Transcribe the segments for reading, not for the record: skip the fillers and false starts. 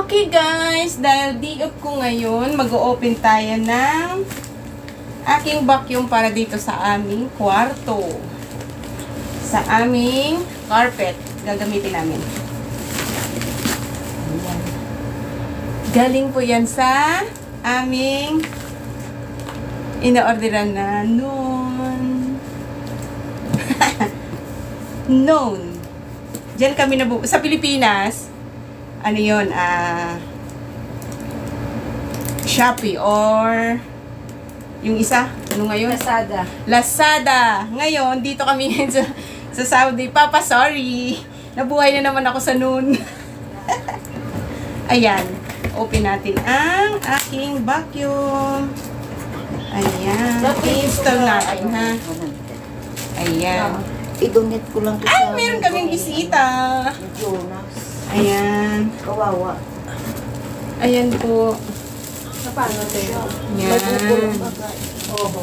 Okay guys, dahil day off ko ngayon, mag-o-open tayo ng aking vacuum para dito sa aming kwarto. Sa aming carpet, gagamitin namin. Ayan. Galing po yan sa aming ina-orderan na noon. Noon. Diyan kami sa Pilipinas. Ano yun, Shopee or yung isa, ano ngayon? Lazada. Lazada. Ngayon, dito kami sa Saudi. Papa, sorry. Nabuhay na naman ako sa noon. Ayan. open natin ang aking vacuum. Ayan. I-install natin, ha? Ayan. I-donate ko lang to Ay, meron kaming bisita. Jonas. Ayan. Kawawa. Ayan po. Paano tayo? Magugulong Ayan. bagay. Oo.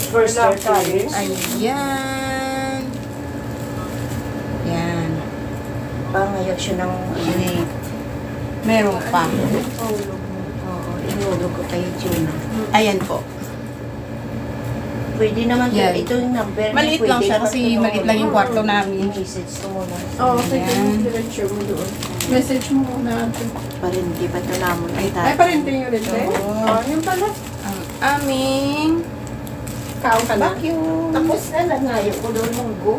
First year tayo. Ayan. Ayan. Pangayak siya ng Meron pa. Oo, inulog ko kay Jonah. Ayan po. Pwede naman Yan. ito yung number. Maliit Pwede lang siya naman kasi tumawag. maliit lang yung kwarto namin. I-message ko muna. Oo, pwede Ayan. yung diretso mo doon. Message mo muna ito. Parindi pa ito naman. Ay, parin din yung rete? Oo. Oo, yung pala. Ang aming Kao ka na. vacuum. Tapos na lang ngayon ko doon munggo.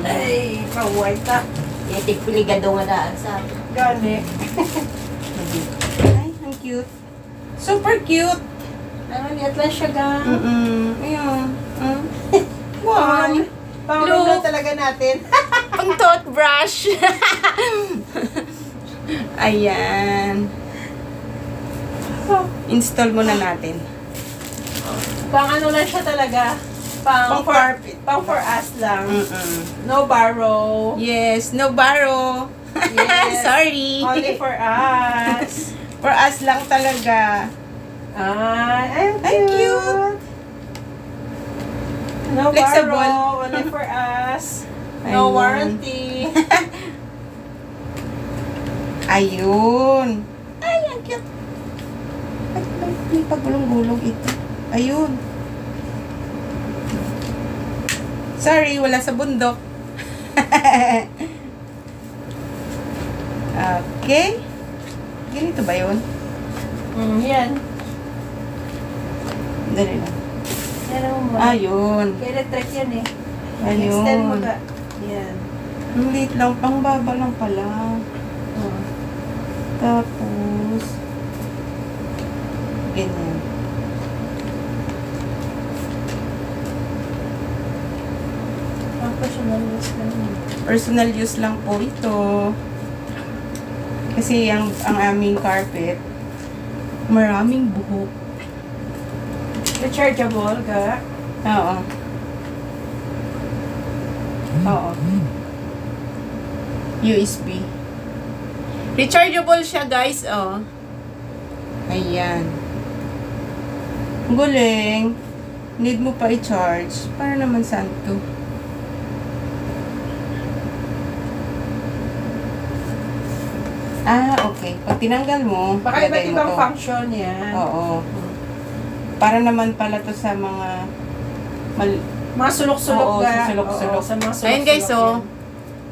Ay, kaway ta. Itikpiligado nga daan sa akin. Gani. Ay, ang cute. Super cute. Ay, maliit lang siya ga. Ayun. Wow. Pangulam Look. na talaga natin. Pang toothbrush. Ayan. Install muna natin. Pang ano lang siya talaga. Pang carpet. Pang for us lang. Mm-mm. No borrow. Yes, no borrow. Yes. Sorry. Only for us. For us lang talaga. Ay, Ay, cute. No Flexible. borrow. Only for us. Ayan. No warranty. Ayun. Ay, ang cute. Ay, may pagulong-gulong ito. Ayun. Sorry, wala sa bundok. Okay. Ganito ba yun? Yan. Dali lang. Yan ang mo. Ayun. Kaya electric yan eh. Ayun. Extend mo ka. Yan. Ang liit lang. Pang baba lang pala. Oh. Tapos, ganyan. Ang personal use lang yun. Personal use lang po ito. Kasi ang aming carpet, maraming buhok. Rechargeable ka. Oo. Oo. USB. Rechargeable siya, guys. Oh. Ayan. Ang galing. Need mo pa i-charge. Para naman saan to? Ah, okay. Pag tinanggal mo, Baka iba't lagay mo ibang to. function yan. Oo. Para naman pala to sa mga Mga sulok-sulok Oo, ka. sa sulok-sulok. Oo, sa mga sulok-sulok Ayun, guys, oh.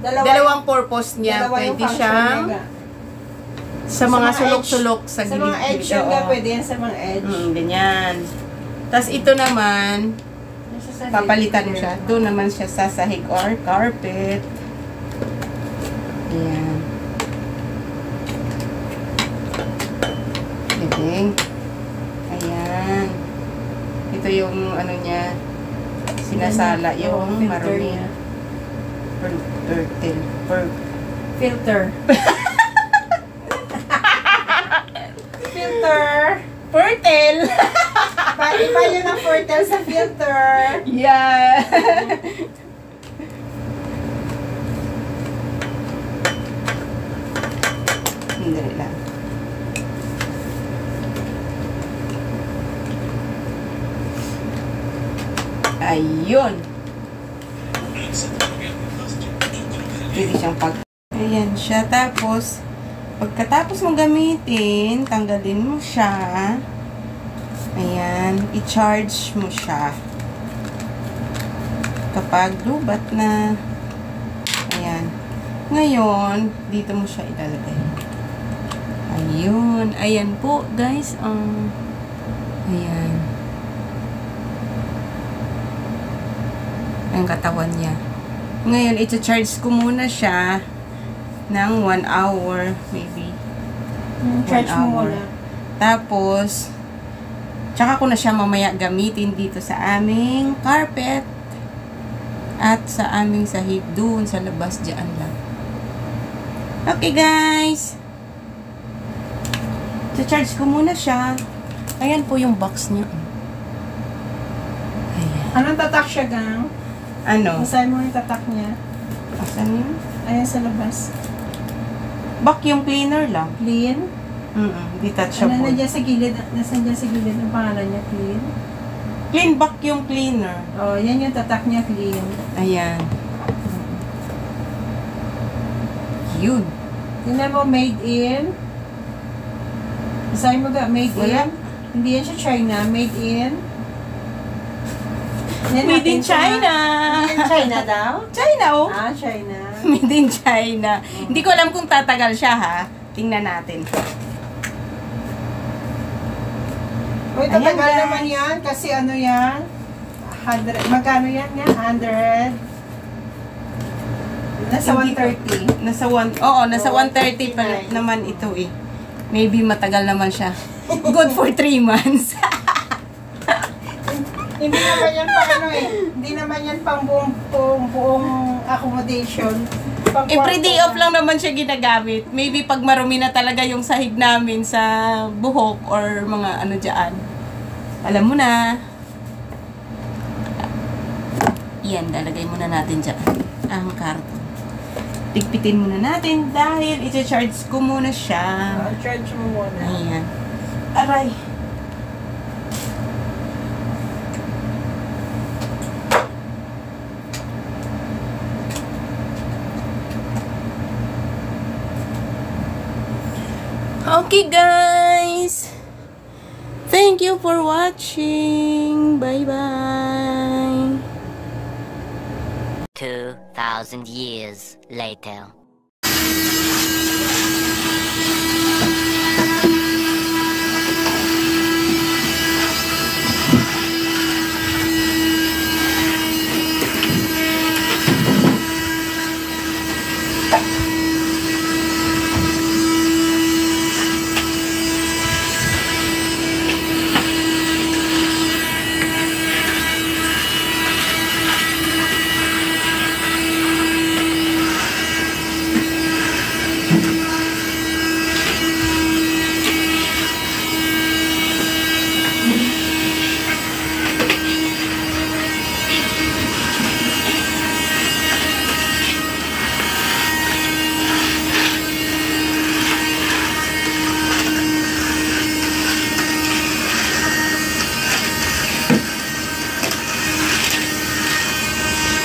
yan. dalawang purpose niya. dalawa yung Pwede function siyang niya, ga. sa mga sulok-sulok sa Sa mga edge gilid. yun ka, Oo. pwede yan sa mga edge. Ganyan. Tapos ito naman, Nasa sa papalitan mo lid. siya. Doon naman siya sa sahig or carpet. Ayan. Galing. Ayan. Ito yung ano niya, sinasala yung filter marumi. niya. Filter. Filter. Fertile! Iba yun ang fertile sa filter. Yeah! Hindi lang. Ayun! Pwede siyang pag... Ayan siya. Tapos, pagkatapos mong gamitin, tanggalin mo siya. Ayan. I-charge mo siya. Kapag lubat na. Ayan. Ngayon, dito mo siya ilalagay. Ayun. Ayan po, guys. Ayan. Ang katawan niya. Ngayon, i-charge ko muna siya ng 1 hour, maybe. Charge 1 mo hour. wala. Tapos, tsaka ko na siya mamaya gamitin dito sa aming carpet at sa aming sahig doon sa labas dyan lang. Okay, guys. Charge ko muna siya. Ayan po yung box niya. Ayan. Anong tatak siya, gang? Ano? Basahin mo yung tatak niya. Asan yun? Ayan sa labas. Vacuum cleaner lang. Clean. Hindi Ano, touchable. nandiyan sa gilid, nasan dyan sa gilid ang pangalan niya, clean. Clean vacuum cleaner. Oh, yan yung tatak niya, clean. Ayan. Yun. Tingnan mo, made in. Basahin mo ga, made Wala. in. Hindi yan siya China, made in. Yan Made in natin siya. China. Made in China daw? China, oh. Ah, China. Made in China. Hindi ko alam kung tatagal siya, ha. Tingnan natin. Uy, Ayan, tatagal guys. naman yan kasi ano yan? 100. Magkano yan nga? 100. Nasa Hindi ko- 130. Nasa 1, oo, nasa Oo, 130 pa 139. naman ito eh. Maybe matagal naman siya. Good for 3 months. Hindi naman yan pang ano eh. Hindi naman yan pang buong accommodation. Pang Every day kwarto off lang naman siya ginagamit. Maybe pag marumi na talaga yung sahig namin sa buhok or mga ano dyan. Alam mo na. Yan, lalagay muna natin dyan. Ang karton. Tigpitin muna natin dahil i-charge ko muna siya. Charge mo muna. Ayan. Aray. Okay, guys. Thank you for watching. Bye-bye. 2,000 years later.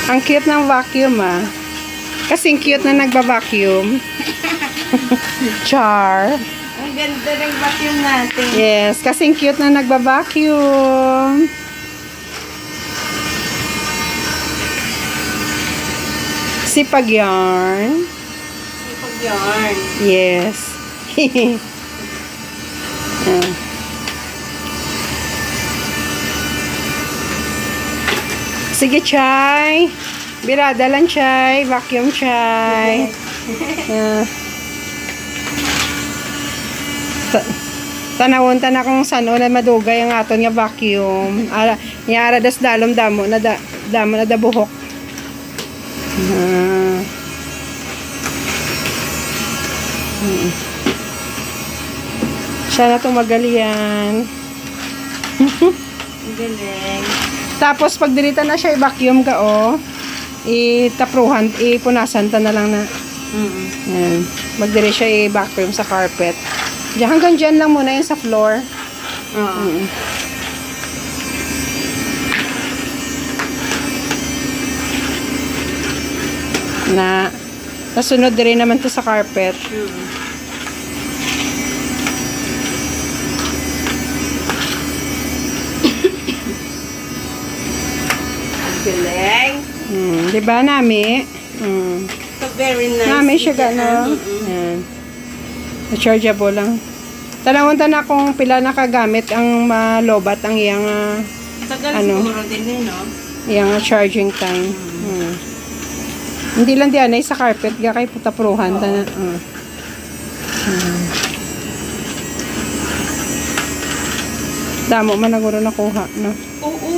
Ang cute ng vacuum ah. Kasing cute na nagba-vacuum. Char. Ang ganda ng vacuum natin. Yes, kasing cute na nagba-vacuum. Sipag yarn. Sipag yarn. Yes. Ah. Sige, Chay. Birada lang, Chay. Vacuum, Chay. Tanawon ta na kung saan na madugay ang aton nga vacuum. Yara das dalom damo na damo na da buhok. Siya na tumagal yan. Ang galing. Tapos pag dirita na siya i-vacuum ka itapruhan, ipunasan ta na lang na. Yan. Magdiri siya i-vacuum sa carpet. Diyan, hanggang dyan lang muna yung sa floor. Na nasunod din naman to sa carpet. Ang galing. Di ba, Nami? So, very nice. Nami siya gano'n. Yan. Rechargeable lang. Tanawon na kung pila nakagamit ang malobat ang iyang Tagal ano? siguro din eh, no? iyang charging time. Hindi lang diyan ay sa carpet ga kay putapruhan ta na. Damo man naguro nakuha, no? Oo.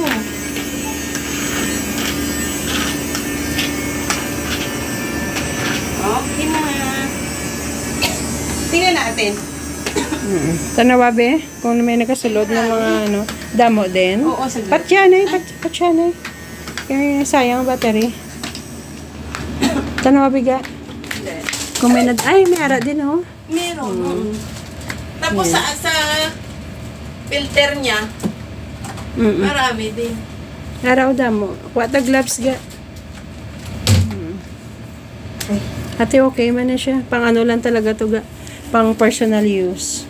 Okay na. Tingnan natin. Tanawa, be? Kung may nakasulod ng mga ano, damo din. Oo, saglit. Patyanay, patyanay. Kaya sayang ang battery. Tanawa, biga. Kung may ay, may ara din, oh. Meron. Tapos sa filter niya, marami din. Araw damo. Kuha ta gloves, ga. Ate, okay man na siya. Pang ano lang talaga to, ga. Pang personal use.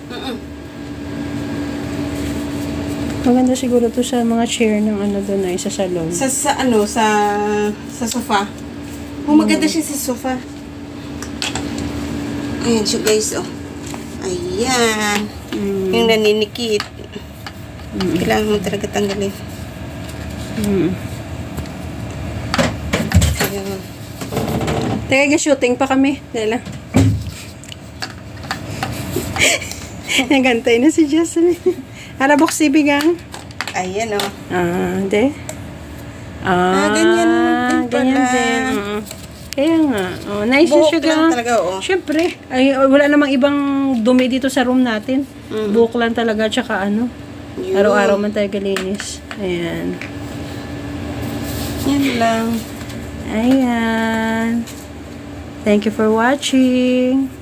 Maganda siguro to sa mga chair ng ano doon ay sa salon. Sa sofa. Maganda siya sa sofa. Ayan siya guys, oh. Ayan. Yung naninikit. Kailangan mo talaga tanggalin. Ayan. Teka, shooting pa kami. Dahil lang. Nagantay na si Jasmine. Harabok si Bigang. Ayan, oh. De. Ganyan din ganyan pala. din. Kaya nga. Oh, nice Buhok siya, lang ga. talaga, oh. Siyempre. Ay, wala namang ibang dumi dito sa room natin. Buhok lang talaga, tsaka ano. Yun. Araw-araw man tayo galinis. Ayan. Yan lang. Ayan. Thank you for watching.